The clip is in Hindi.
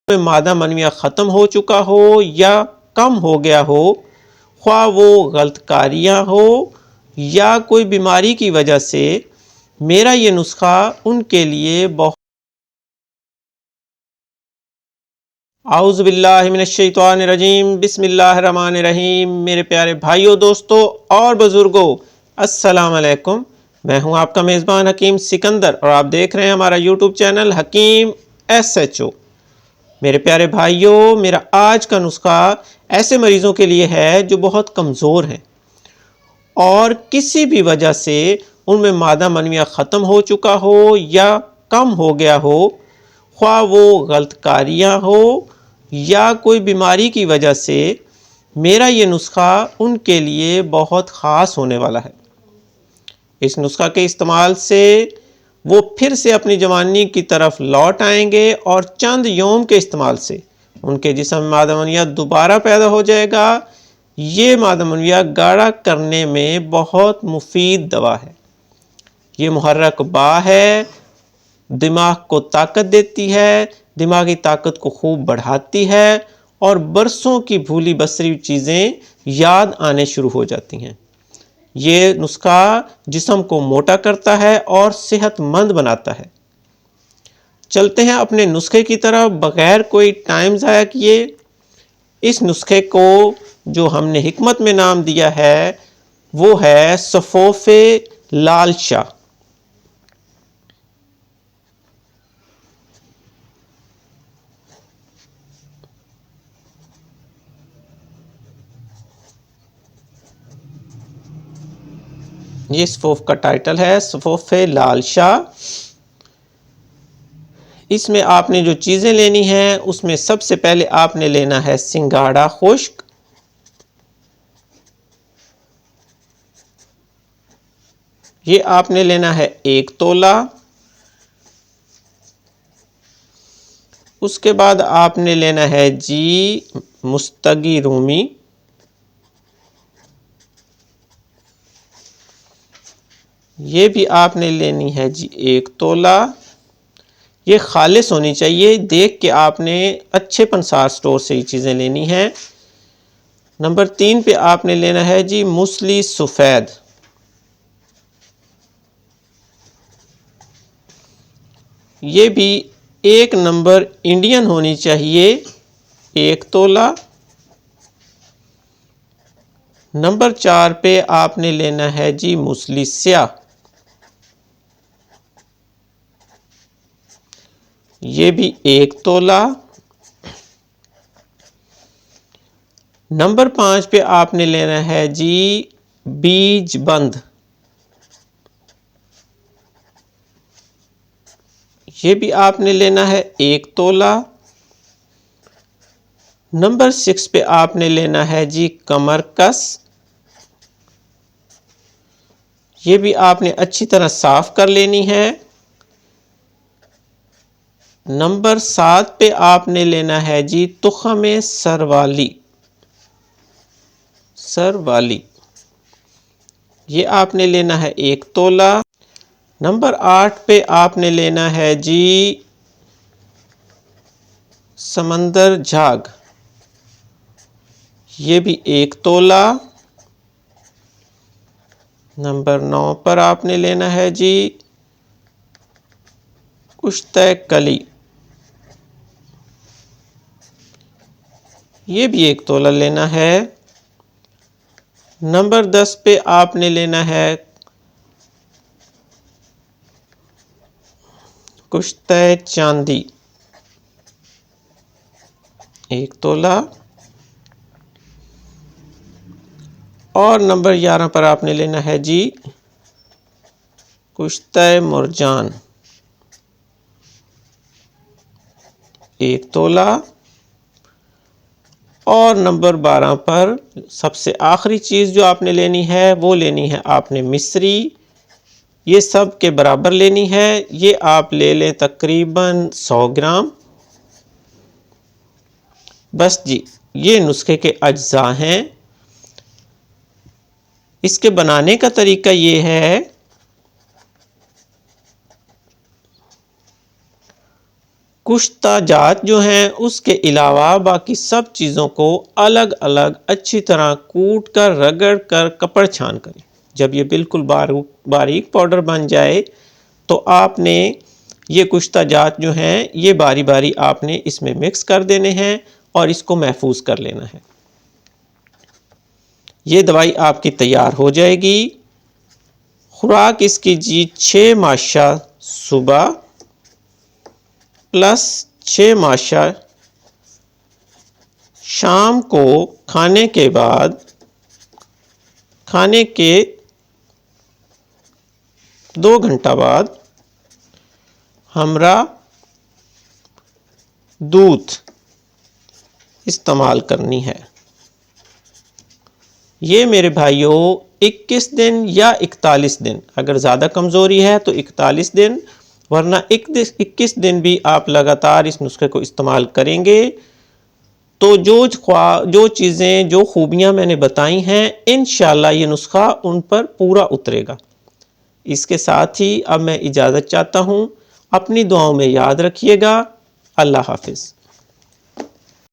में मादा मनविया ख़त्म हो चुका हो या कम हो गया हो, ख्वाह वो गलतकारियाँ हो या कोई बीमारी की वजह से, मेरा ये नुस्खा उनके लिए बहुत आउज़ुबिल्लाहि मिनश्शैतानिर्रजीम बिस्मिल्लाहिर्रहमानिर्रहीम। मेरे प्यारे भाइयों, दोस्तों और बुज़ुर्गों, अस्सलाम वालेकुम। मैं हूं आपका मेज़बान हकीम सिकंदर और आप देख रहे हैं हमारा यूट्यूब चैनल हकीम SHO। मेरे प्यारे भाइयों, मेरा आज का नुस्खा ऐसे मरीज़ों के लिए है जो बहुत कमज़ोर हैं और किसी भी वजह से उनमें मादा मनविया ख़त्म हो चुका हो या कम हो गया हो, ख्वाह वो गलतकारियाँ हो या कोई बीमारी की वजह से, मेरा ये नुस्खा उनके लिए बहुत ख़ास होने वाला है। इस नुस्खा के इस्तेमाल से वो फिर से अपनी जवानी की तरफ लौट आएंगे और चंद योम के इस्तेमाल से उनके जिस्म में मादा मनविया दोबारा पैदा हो जाएगा। ये मादा मनविया गाढ़ा करने में बहुत मुफीद दवा है। ये मुहर्रक बा है, दिमाग को ताकत देती है, दिमागी ताकत को खूब बढ़ाती है और बरसों की भूली बसरी चीज़ें याद आने शुरू हो जाती हैं। ये नुस्खा जिस्म को मोटा करता है और सेहतमंद बनाता है। चलते हैं अपने नुस्खे की तरफ बगैर कोई टाइम ज़ाया किए। इस नुस्खे को जो हमने हिकमत में नाम दिया है वो है सफ़ोफ़े लाल शाह। ये सफ़ोफ़ का टाइटल है, सफ़ोफ़े लाल शाह। इसमें आपने जो चीज़ें लेनी हैं उसमें सबसे पहले आपने लेना है सिंगाड़ा खुश्क, ये आपने लेना है 1 तोला। उसके बाद आपने लेना है जी मुस्तगी रूमी, ये भी आपने लेनी है जी 1 तोला। ये खालिस होनी चाहिए, देख के आपने अच्छे पंसार स्टोर से ये चीज़ें लेनी हैं। नंबर 3 पे आपने लेना है जी मूसली सफ़ेद, ये भी 1 नंबर इंडियन होनी चाहिए, 1 तोला। नंबर 4 पे आपने लेना है जी मूसली स्याह, ये भी 1 तोला। नंबर 5 पे आपने लेना है जी बीज बंद, ये भी आपने लेना है 1 तोला। नंबर 6 पे आपने लेना है जी कमर कस, ये भी आपने अच्छी तरह साफ कर लेनी है। नंबर 7 पे आपने लेना है जी तुख़्म सरवाली, ये आपने लेना है 1 तोला। नंबर 8 पे आपने लेना है जी समंदर झाग, ये भी 1 तोला। नंबर 9 पर आपने लेना है जी कुश्ते कली, ये भी 1 तोला लेना है। नंबर 10 पे आपने लेना है कुश्ते चांदी, 1 तोला। और नंबर 11 पर आपने लेना है जी कुश्ते मुरजान, 1 तोला। और नंबर 12 पर सबसे आखिरी चीज़ जो आपने लेनी है वो लेनी है आपने मिस्री, ये सब के बराबर लेनी है। ये आप ले लें तकरीबन 100 ग्राम। बस जी, ये नुस्खे के अज्जा हैं। इसके बनाने का तरीका ये है, कुश्ता जात जो हैं उसके अलावा बाकी सब चीज़ों को अलग अलग अच्छी तरह कूट कर रगड़ कर कपड़ छान करें। जब ये बिल्कुल बारीक पाउडर बन जाए तो आपने ये कुश्ता जात जो हैं ये बारी बारी आपने इसमें मिक्स कर देने हैं और इसको महफूज कर लेना है। ये दवाई आपकी तैयार हो जाएगी। खुराक इसकी जी 6 माशा सुबह प्लस 6 माशा शाम को खाने के बाद, खाने के 2 घंटा बाद हमरा दूध इस्तेमाल करनी है। ये मेरे भाइयों 21 दिन या 41 दिन, अगर ज़्यादा कमज़ोरी है तो 41 दिन, वरना 21 दिन भी आप लगातार इस नुस्खे को इस्तेमाल करेंगे तो जो चीज़ें जो खूबियाँ मैंने बताई हैं इंशाअल्लाह ये नुस्खा उन पर पूरा उतरेगा। इसके साथ ही अब मैं इजाज़त चाहता हूँ। अपनी दुआओं में याद रखिएगा। अल्लाह हाफिज़।